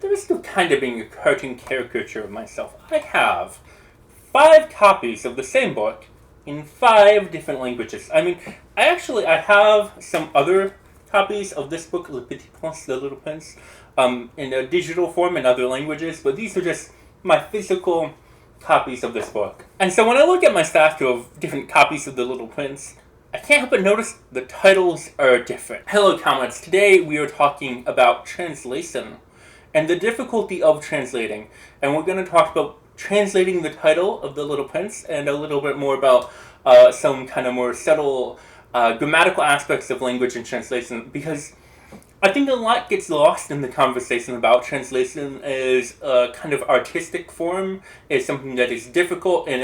the risk of kind of being a cartoon caricature of myself, I have 5 copies of the same book in 5 different languages. I mean, I have some other copies of this book, Le Petit Prince, The Little Prince, in a digital form in other languages, but these are just my physical copies of this book. And so when I look at my stack of different copies of The Little Prince, I can't help but notice the titles are different. Hello, comrades. Today we are talking about translation and the difficulty of translating. And we're going to talk about translating the title of The Little Prince and a little bit more about some kind of more subtle grammatical aspects of language and translation, because I think a lot gets lost in the conversation about translation as a kind of artistic form, as something that is difficult and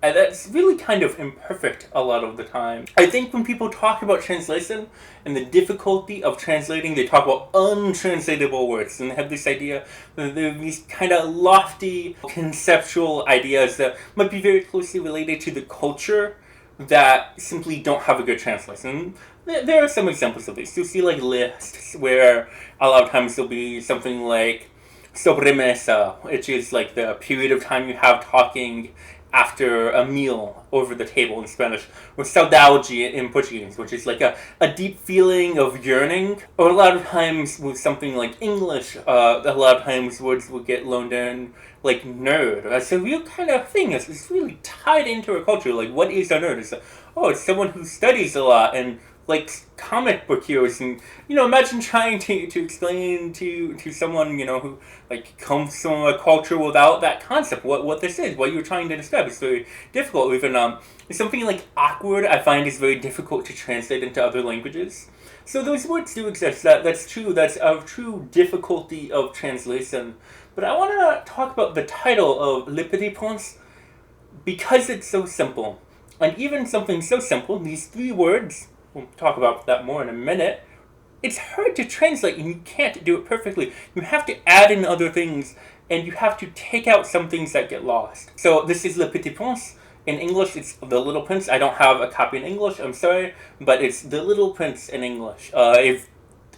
that's really kind of imperfect a lot of the time. I think when people talk about translation and the difficulty of translating, they talk about untranslatable words, and they have this idea that there are these kind of lofty conceptual ideas that might be very closely related to the culture that simply don't have a good translation. There are some examples of this. You'll see like lists where a lot of times there'll be something like sobremesa, which is like the period of time you have talking after a meal over the table in Spanish, or saudade in Portuguese, which is like a deep feeling of yearning. Or a lot of times with something like English, a lot of times words will get loaned in like nerd. That's a real kind of thing. It's really tied into a culture. Like, what is a nerd? It's someone who studies a lot and likes comic book heroes, and imagine trying to explain to someone who like comes from a culture without that concept what this is, what you're trying to describe. It's very difficult. Even something like awkward, I find, is very difficult to translate into other languages. So those words do exist. That's true. That's a true difficulty of translation. But I want to talk about the title of Le Petit Prince because it's so simple, and even something so simple, these 3 words. We'll talk about that more in a minute. It's hard to translate, and you can't do it perfectly. You have to add in other things, and you have to take out some things that get lost. So this is Le Petit Prince. In English, it's The Little Prince. I don't have a copy in English, I'm sorry, but it's The Little Prince in English. If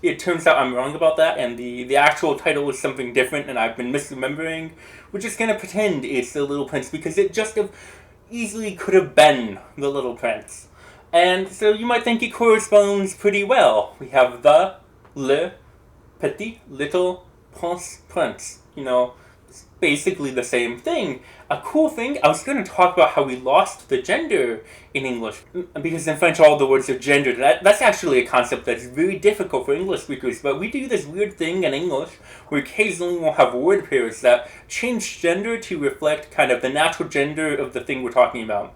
it turns out I'm wrong about that, and the actual title is something different, and I've been misremembering, we're just going to pretend it's The Little Prince, because it just easily could have been The Little Prince. And so you might think it corresponds pretty well. We have the, le, petit, little, prince. It's basically the same thing. A cool thing, I was going to talk about how we lost the gender in English. Because in French all the words are gendered. That's actually a concept that's very difficult for English speakers. But we do this weird thing in English where occasionally we'll have word pairs that change gender to reflect kind of the natural gender of the thing we're talking about.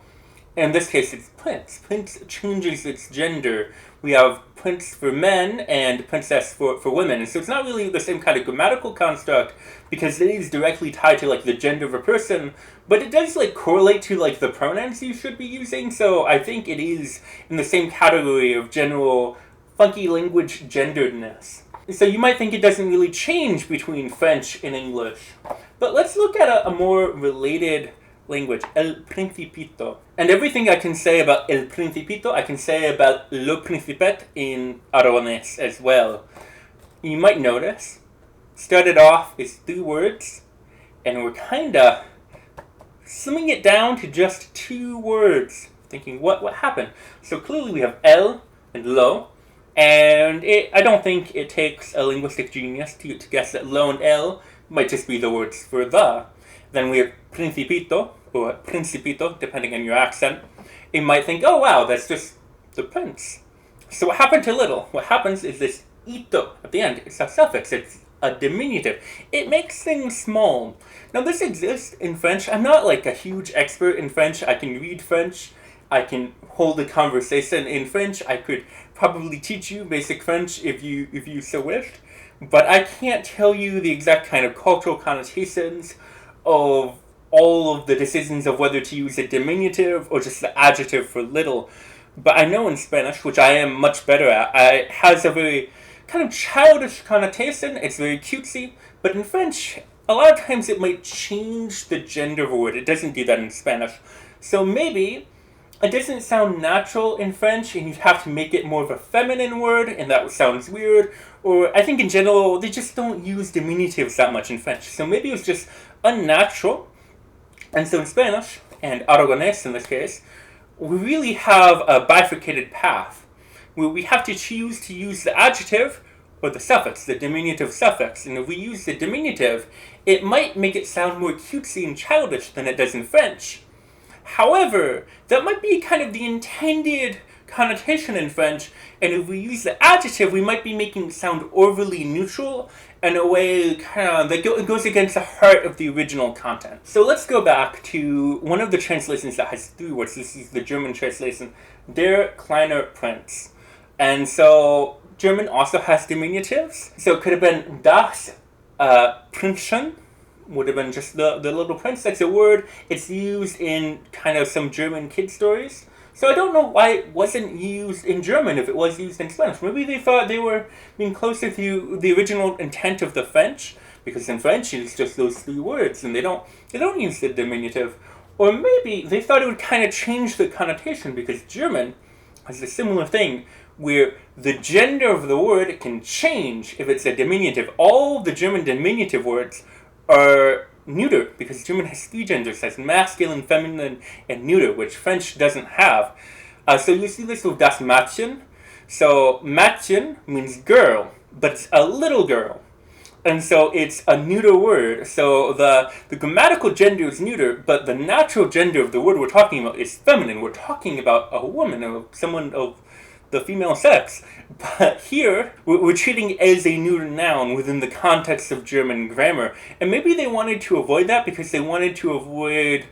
In this case, it's prince. Prince changes its gender. We have prince for men and princess for women. And so it's not really the same kind of grammatical construct because it is directly tied to like the gender of a person, but it does like correlate to like the pronouns you should be using. So I think it is in the same category of general funky language genderedness. So you might think it doesn't really change between French and English. But let's look at a more related language, El Principito. And everything I can say about El Principito, I can say about Le Principet in Aragonese as well. You might notice, started off as 3 words, and we're kind of slimming it down to just 2 words. Thinking, what happened? So clearly we have El and Lo, and I don't think it takes a linguistic genius to guess that Lo and El might just be the words for the. Then we have Principito, or Principito, depending on your accent. You might think, oh wow, that's just the prince. So what happened to little? What happens is this ito at the end. It's a suffix, it's a diminutive. It makes things small. Now this exists in French. I'm not like a huge expert in French. I can read French. I can hold a conversation in French. I could probably teach you basic French if you so wished. But I can't tell you the exact kind of cultural connotations of all of the decisions of whether to use a diminutive or just the adjective for little. But I know in Spanish, which I am much better at, it has a very kind of childish connotation. It's very cutesy. But in French, a lot of times it might change the gender of a word. It doesn't do that in Spanish. So maybe it doesn't sound natural in French, and you'd have to make it more of a feminine word, and that sounds weird. Or I think in general, they just don't use diminutives that much in French. So maybe it was just unnatural. And so in Spanish, and Aragonese in this case, we really have a bifurcated path where we have to choose to use the adjective or the suffix, the diminutive suffix. And if we use the diminutive, it might make it sound more cutesy and childish than it does in French. However, that might be kind of the intended connotation in French, and if we use the adjective, we might be making it sound overly neutral in a way that goes against the heart of the original content. So let's go back to one of the translations that has 3 words. This is the German translation, Der kleine Prinz. And so German also has diminutives. So it could have been das Prinzchen, would have been just the little prince. That's a word. It's used in kind of some German kid stories. So I don't know why it wasn't used in German if it was used in Spanish. Maybe they thought they were being closer to the original intent of the French, because in French it's just those 3 words and they don't use the diminutive. Or maybe they thought it would kind of change the connotation, because German has a similar thing where the gender of the word can change if it's a diminutive. All the German diminutive words are neuter, because German has 3 genders, has masculine, feminine, and neuter, which French doesn't have. So you see this with das Mädchen. So Mädchen means girl, but it's a little girl. And so it's a neuter word. So the grammatical gender is neuter, but the natural gender of the word we're talking about is feminine. We're talking about a woman, or someone of the female sex. But here, we're treating it as a neuter noun within the context of German grammar. And maybe they wanted to avoid that because they wanted to avoid...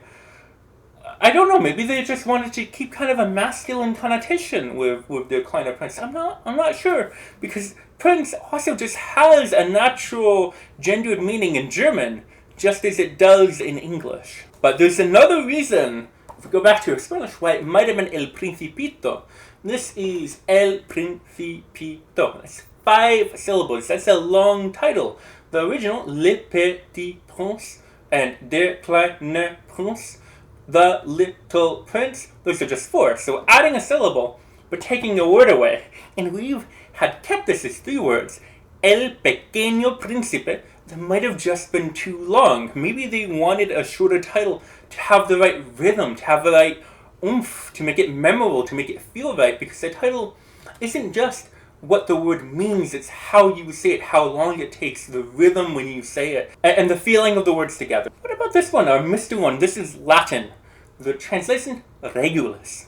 I don't know, maybe they just wanted to keep kind of a masculine connotation with their kleiner Prinz. I'm not sure, because Prince also just has a natural gendered meaning in German, just as it does in English. But there's another reason, if we go back to Spanish, why it might have been El Principito. This is El Principito. That's 5 syllables. That's a long title. The original, Le Petit Prince and Der kleine Prince, the Little Prince, those are just 4. So adding a syllable, but taking a word away. And we had kept this as 3 words. El Pequeño Príncipe, that might have just been too long. Maybe they wanted a shorter title to have the right rhythm, to have the right oomph, to make it memorable, to make it feel right, because the title isn't just what the word means, it's how you say it, how long it takes, the rhythm when you say it, and the feeling of the words together. What about this one, our Mr. one? This is Latin. The translation, Regulus.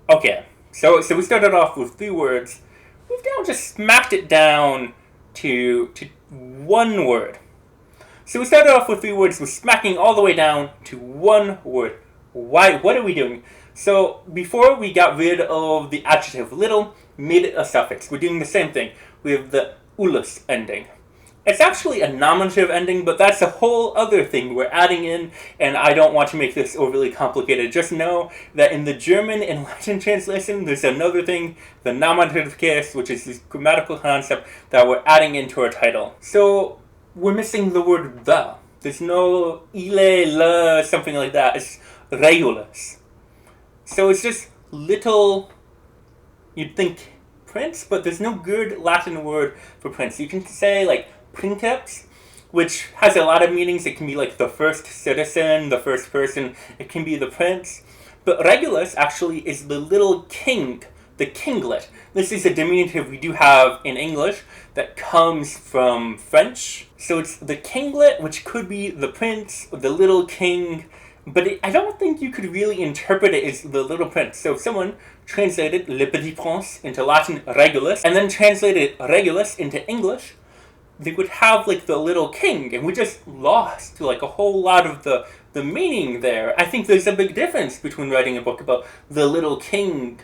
Okay, so we started off with 3 words. We've now just smacked it down to 1 word. So we started off with 3 words, we're smacking all the way down to 1 word. Why? What are we doing? So before we got rid of the adjective little, made it a suffix. We're doing the same thing with the ulus ending. It's actually a nominative ending, but that's a whole other thing we're adding in, and I don't want to make this overly complicated. Just know that in the German and Latin translation, there's another thing, the nominative case, which is this grammatical concept that we're adding into our title. So we're missing the word the. There's no ile, le, something like that. It's Regulus. So it's just little, you'd think prince, but there's no good Latin word for prince. You can say like princeps, which has a lot of meanings. It can be like the first citizen, the first person. It can be the prince. But Regulus actually is the little king, the kinglet. This is a diminutive we do have in English that comes from French. So it's the kinglet, which could be the prince, the little king, but I don't think you could really interpret it as the little prince. So if someone translated Le Petit Prince into Latin Regulus, and then translated Regulus into English, they would have like the little king, and we just lost like a whole lot of the meaning there. I think there's a big difference between writing a book about the little king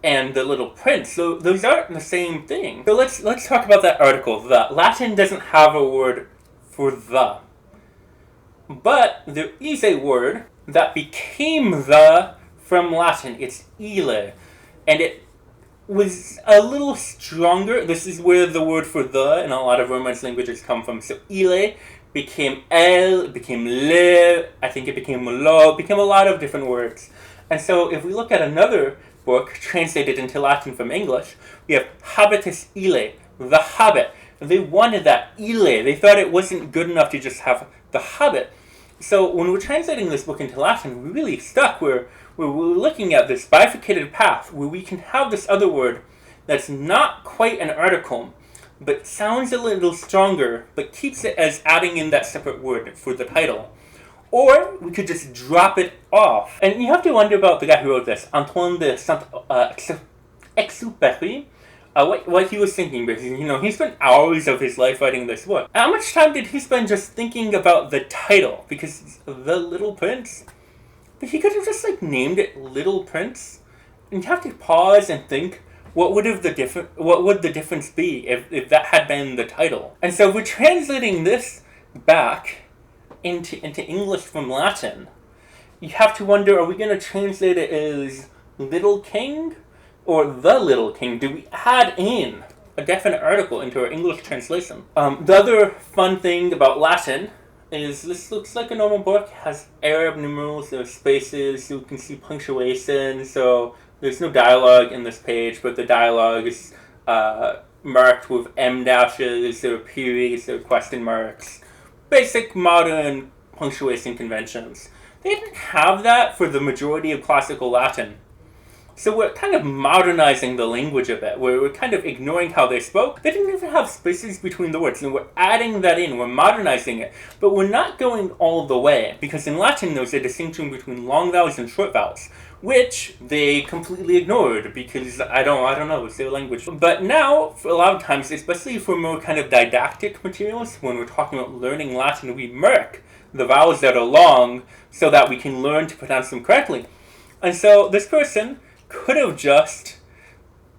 and the little prince. So those aren't the same thing. So let's talk about that article. The Latin doesn't have a word for the. But there is a word that became the from Latin. It's ile. And it was a little stronger. This is where the word for the in a lot of Romance languages come from. So ile became el, it became le, I think it became lo, it became a lot of different words. And so if we look at another book translated into Latin from English, we have Habitus Ille, the Hobbit. They wanted that Ille. They thought it wasn't good enough to just have the Hobbit. So when we're translating this book into Latin, we're really stuck where we're looking at this bifurcated path where we can have this other word that's not quite an article, but sounds a little stronger, but keeps it as adding in that separate word for the title. Or we could just drop it off. And you have to wonder about the guy who wrote this, Antoine de Saint-Exupéry, what he was thinking, because he spent hours of his life writing this book. How much time did he spend just thinking about the title? Because The Little Prince, but he could have just named it Little Prince, and you have to pause and think, what would the difference be if that had been the title? And so we're translating this back into English from Latin. You have to wonder, are we going to translate it as Little King or The Little King? Do we add in a definite article into our English translation? The other fun thing about Latin is this looks like a normal book. It has Arab numerals, there's spaces, so you can see punctuation, so there's no dialogue in this page, but the dialogue is marked with M dashes, there are periods, there are question marks. Basic modern punctuation conventions. They didn't have that for the majority of classical Latin. So we're kind of modernizing the language a bit, where we're kind of ignoring how they spoke. They didn't even have spaces between the words, and we're adding that in, we're modernizing it. But we're not going all the way, because in Latin there's a distinction between long vowels and short vowels, which they completely ignored, because I don't know, it's their language. But now, for a lot of times, especially for more kind of didactic materials, when we're talking about learning Latin, we mark the vowels that are long so that we can learn to pronounce them correctly. And so this person could have just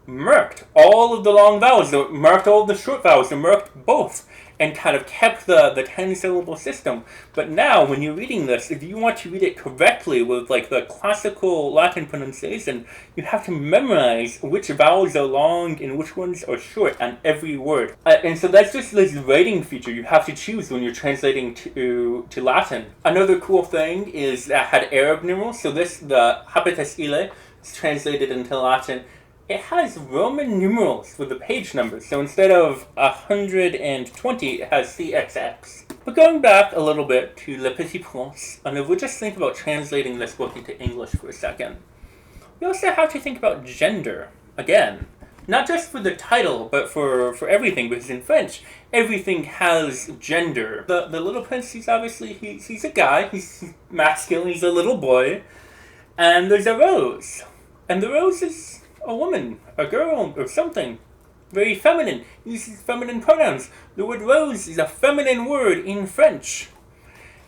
marked all of the long vowels, or marked all of the short vowels, or marked both, and kind of kept the 10-syllable system. But now, when you're reading this, if you want to read it correctly with the classical Latin pronunciation, you have to memorize which vowels are long and which ones are short on every word. And so that's just this writing feature you have to choose when you're translating to Latin. Another cool thing is that had Arab numerals, so the Habitus Ille, is translated into Latin. It has Roman numerals for the page numbers, so instead of 120, it has CXX. But going back a little bit to Le Petit Prince, and if we just think about translating this book into English for a second, we also have to think about gender, again. Not just for the title, but for everything, because in French, everything has gender. The Little Prince, he's obviously, he's a guy, he's masculine, he's a little boy, and there's a rose. And the rose is a woman, a girl, or something. Very feminine. Uses feminine pronouns. The word rose is a feminine word in French.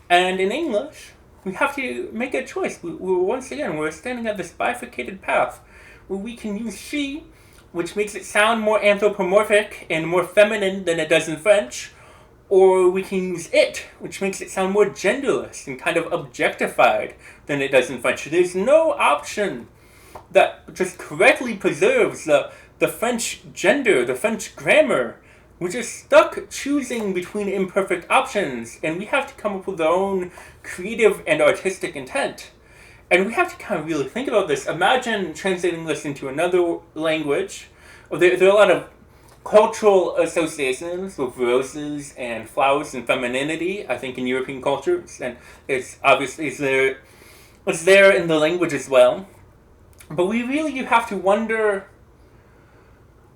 And in English, we have to make a choice. We're standing at this bifurcated path where we can use she, which makes it sound more anthropomorphic and more feminine than it does in French, or we can use it, which makes it sound more genderless and kind of objectified than it does in French. There's no option that just correctly preserves the French gender, the French grammar. We're just stuck choosing between imperfect options, and we have to come up with our own creative and artistic intent. And we have to kind of really think about this. Imagine translating this into another language. There are a lot of cultural associations with roses and flowers and femininity, I think, in European cultures, and it's obviously it's there in the language as well. But you have to wonder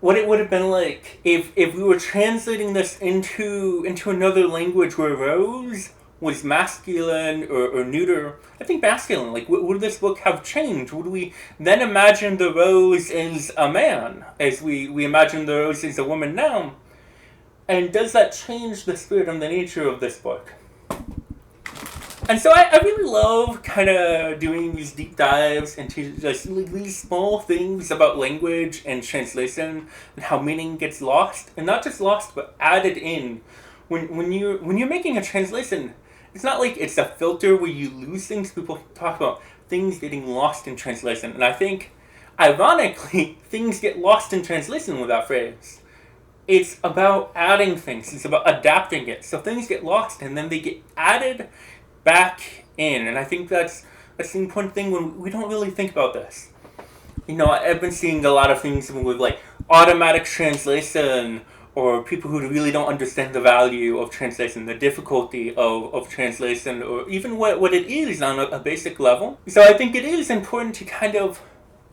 what it would have been like if we were translating this into another language where rose was masculine or neuter. I think masculine. Would this book have changed? Would we then imagine the rose as a man, as we imagine the rose as a woman now? And does that change the spirit and the nature of this book? And so I really love kind of doing these deep dives into just these small things about language and translation and how meaning gets lost, and not just lost but added in. When you're making a translation, it's not like it's a filter where you lose things. People talk about things getting lost in translation, and I think, ironically, things get lost in translation with that phrase. It's about adding things. It's about adapting it. So things get lost and then they get added back in, and I think that's That's the important thing when we don't really think about this. I've been seeing a lot of things with like automatic translation, or people who really don't understand the value of translation, the difficulty of translation, or even what it is on a basic level. So I think it is important to kind of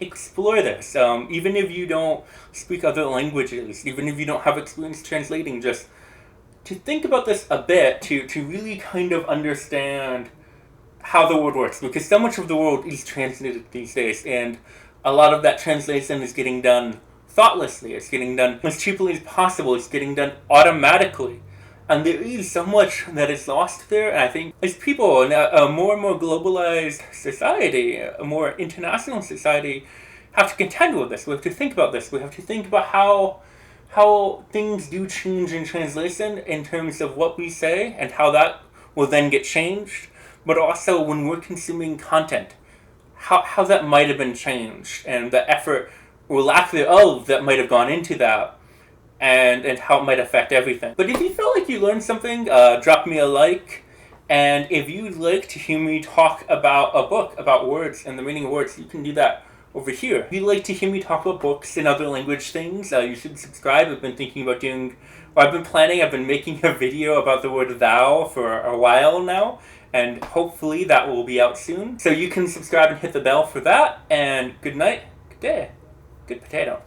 explore this. Even if you don't speak other languages, even if you don't have experience translating, just to think about this a bit, to really kind of understand how the world works, because so much of the world is translated these days, and a lot of that translation is getting done thoughtlessly. It's getting done as cheaply as possible. It's getting done automatically. And there is so much that is lost there. And I think as people in a more and more globalized society, a more international society, have to contend with this. We have to think about this. We have to think about how things do change in translation in terms of what we say and how that will then get changed. But also when we're consuming content, how that might have been changed, and the effort or lack thereof that might have gone into that, and how it might affect everything. But if you feel like you learned something, drop me a like. And if you'd like to hear me talk about a book, about words and the meaning of words, you can do that over here. If you'd like to hear me talk about books and other language things, you should subscribe. I've been thinking about I've been making a video about the word thou for a while now, and hopefully that will be out soon. So you can subscribe and hit the bell for that, and good night, good day, good potato.